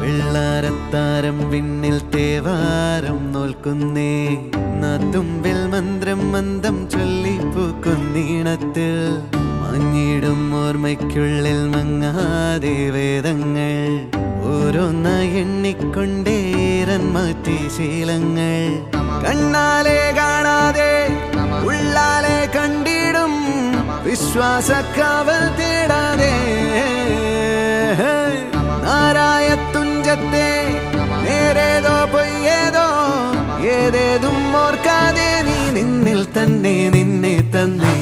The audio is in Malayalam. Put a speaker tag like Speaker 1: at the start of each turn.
Speaker 1: വെള്ളാരത്താരം വിണ്ണിൽ തേവാരം നോൽക്കുന്നേ തുമ്പിൽ മന്ത്രം മന്ദം ചൊല്ലിപ്പൂക്കുന്നീണത്തിൽ മഞ്ഞിടും ഓർമ്മയ്ക്കുള്ളിൽ മങ്ങാതെ വേദങ്ങൾ ഓരോന്നായി എണ്ണിക്കൊണ്ടേരൻ മാറ്റി ശീലങ്ങൾ കണ്ണാലെ കാണാതെ ഉള്ളാലെ കണ്ടിടും വിശ്വാസക്കാവൽ തേടാതെ നാരായ തുഞ്ചത്തെ നേരേതോ പൊയ്യേതോ ഏതേതും ഓർക്കാതെ നീ നിന്നിൽ തന്നെ നിന്നെ തന്നെ